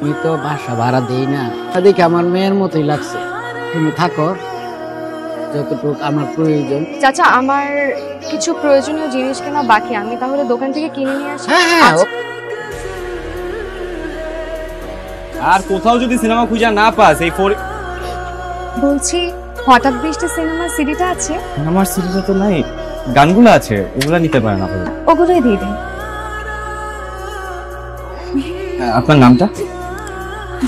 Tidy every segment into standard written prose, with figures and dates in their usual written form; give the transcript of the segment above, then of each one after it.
আমি তো বাসা ভাড়া দেই না, দেখে আমার মেয়ের মতোই লাগছে। তুমি থাকো, যতটুকু আমার প্রয়োজন। চাচা, আমার কিছু প্রয়োজনীয় জিনিস কেনা বাকি, আমি তাহলে দোকান থেকে কিনে নিয়ে আসি। হ্যাঁ, আর কোথাও যদি সিনেমা খুঁজে না পাস, এই বলছি, হঠাৎ বৃষ্টি সিনেমার সিডিটা আছে? আমার সিরিজে তো নাই, গানগুলো আছে, ওগুলা নিতে পারেন আপনি। ওগুলোই দিয়ে দিন। আপনার নামটা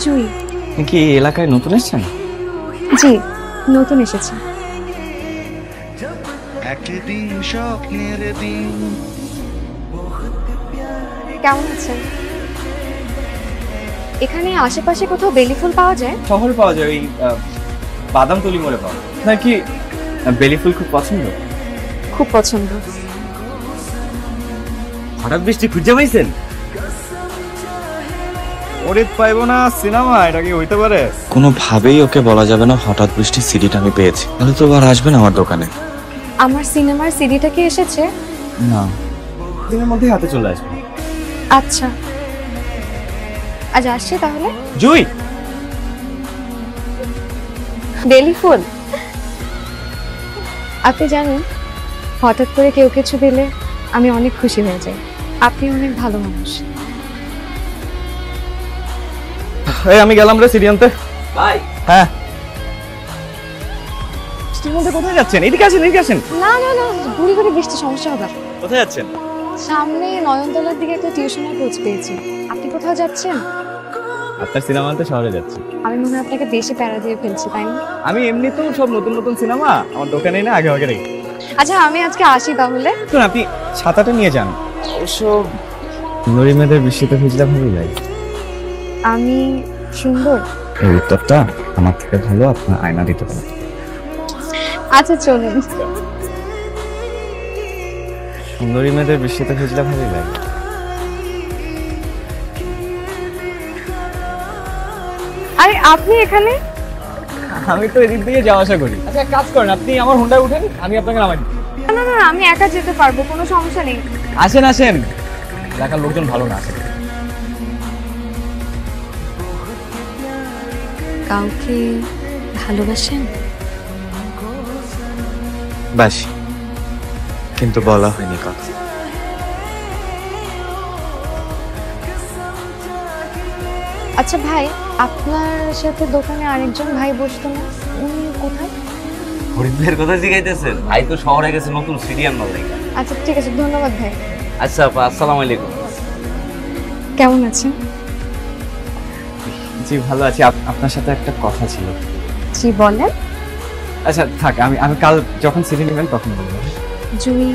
জুই। আপনি কি এই এলাকায় নতুন এসেছেন? জি, নতুন এসেছি। একদিন স্বপ্নের দিন। কেমন আছেন? এখানে আশেপাশে কোথাও বেলি ফুল পাওয়া যায়? শহরে পাওয়া যায়, ওই বাদামতলি মোড়ে পাওয়া যায়। আপনার কি বেলি ফুল খুব পছন্দ? খুব পছন্দ। হঠাৎ বৃষ্টি খুঁজে পাইছেন? ওরে পাইবো না সিনেমা, এটা কি হইতে পারে? কোনোভাবেই ওকে বলা যাবে না হঠাৎ বৃষ্টির সিডিটা আমি পেয়েছি, তাহলে তো আর আসবে না আমার দোকানে। আমার সিনেমার সিডিটা কি এসেছে? না, দিনের মধ্যেই হাতে চলে আসবে। আচ্ছা, আজ আসছি তাহলে। জুই, বেলি ফুল? আপনি জানেন, হঠাৎ করে কেউ কিছু দিলে আমি অনেক খুশি হয়ে যাই। আপনি অনেক ভালো মানুষ। এই আমি গেলাম রে সিডি আনতে। ভাই, হ্যাঁ, বৃষ্টির মধ্যে কোথায় যাচ্ছেন? এদিকে আসেন, এদিকে আসেন। না না না, ঘুরি ঘুরি বৃষ্টি, সমস্যা হবে। কোথায় যাচ্ছেন? সামনে নয়নতলার দিকে একটা টিউশনের খোঁজ পেয়েছি। আপনি কোথাও যাচ্ছেন? আপনার সিনেমা আনতে শহরে যাচ্ছি। আমি মনে হয় আপনাকে বেশি প্যারা দিয়ে ফেলছি, তাই না? আমি এমনিতেও সব নতুন নতুন সিনেমা আমার দোকানে না আগে আগে রেখে। আচ্ছা, আমি আজকে আসি তাহলে। শুনুন, আপনি ছাতাটা নিয়ে যান। অবশ্য সুন্দরী মেয়েদের বৃষ্টিতে ভিজলে ভালো লাগে। আমি সুন্দর? এই উত্তরটা আমার থেকে ভালো আপনার আয়না দিতে পারেন। আচ্ছা, চলুন। সুন্দরী মেয়েদের বৃষ্টিতে ভিজলে ভালো লাগে। আরে আপনি এখানে? আমি তো এদিক দিয়ে যাওয়া আসা করি। আচ্ছা, এক কাজ করেন, আপনি আমার হোন্ডায় উঠেন, আমি আপনাকে নামাই দিই। না না না, আমি একা যেতে পারবো, কোনো সমস্যা নেই। আসেন আসেন, এলাকার লোকজন ভালো না। আসেন। কাউকে ভালোবাসেন? বাসি, কিন্তু বলা হয়নি কথা। আচ্ছা ভাই, আপনার সাথে দোকানে আরেকজন ভাই বসতো না, উনি কোথায়? হরিণের কথা জিজ্ঞাইতেছেন? ভাই তো শহরে গেছে নতুন সিরিয়াল না লাগে। আচ্ছা ঠিক আছে, ধন্যবাদ ভাই। আচ্ছা আপা, আসসালামু আলাইকুম। কেমন আছেন? জি ভালো আছি। আপনার সাথে একটা কথা ছিল। জি বলেন। আচ্ছা থাক, আমি কাল যখন সিডি নেবেন তখন বলবো। জুই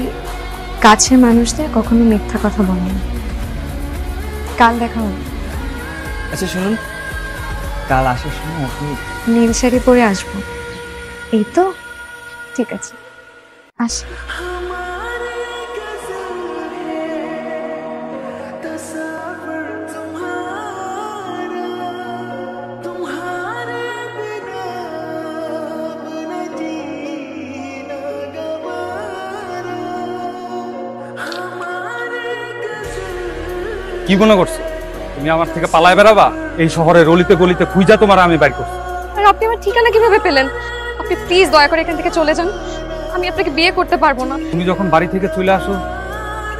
কাছের মানুষদের কখনো মিথ্যা কথা বলে না। কাল দেখা হবে। আচ্ছা শুনুন, কাল আসার সময় আপনি নীল শাড়ি পরে আসবো, এই তো? ঠিক আছে, আসি। কি মনে করছো তুমি আমার থেকে পালায় বেড়াবা? এই শহরের অলিতে গলিতে খুঁজা তোমার আমি বাইর করছি। আর আপনি আমার ঠিকানা কিভাবে পেলেন? আপনি প্লিজ দয়া করে এখান থেকে চলে যান, আমি আপনাকে বিয়ে করতে পারবো না। তুমি যখন বাড়ি থেকে চলে আসো,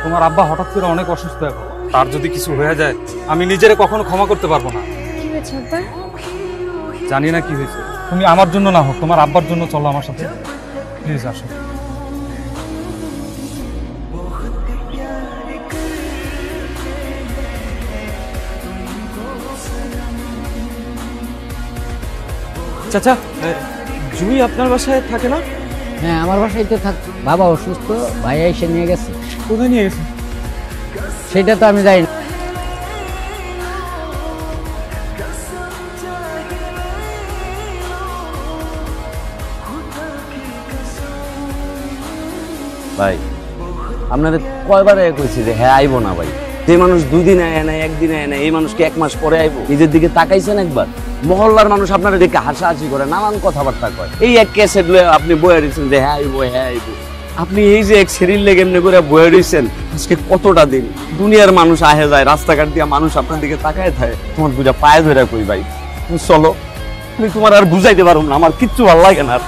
তোমার আব্বা হঠাৎ করে অনেক অসুস্থ এখন। তার যদি কিছু হয়ে যায়, আমি নিজেরে কখনো ক্ষমা করতে পারবো না। কি হয়েছে আব্বা? জানি না কি হয়েছে। তুমি আমার জন্য না হোক, তোমার আব্বার জন্য চলো আমার সাথে, প্লিজ আসো। চাচা, জুই আপনার বাসায় থাকে না? হ্যাঁ, আমার বাসায় তো থাক। বাবা অসুস্থ, ভাইয়া এসে নিয়ে গেছে। কোথায় নিয়ে গেছে? সেটা তো আমি জানি না। ভাই, আপনাদের কয়বার কইছি যে হ্যাঁ আইবো না ভাই। যে মানুষ 2 দিন আয় না, 1 দিন আয় না, এই মানুষকে 1 মাস পরে আইবো? নিজের দিকে তাকাইছেন একবার? মহল্লার মানুষ আপনারা দেখে হাসাহাসি করে, নানান কথাবার্তা কয়। এই এক ক্যাসেট লয়ে আপনি বয়ে দিচ্ছেন যে হ্যাঁ আইবো, হ্যাঁ আইবো। আপনি এই যে এক শরীর লেগে এমনি করে বয়ে রয়েছেন আজকে কতটা দিন, দুনিয়ার মানুষ আহে যায়, রাস্তাঘাট দিয়ে মানুষ আপনার দিকে তাকায় থাকে, তোমার দুটা পায়ে ধরে কই ভাই তুমি চলো, আমি তোমার আর বুঝাইতে পারবো না, আমার কিচ্ছু ভালো লাগে না আর।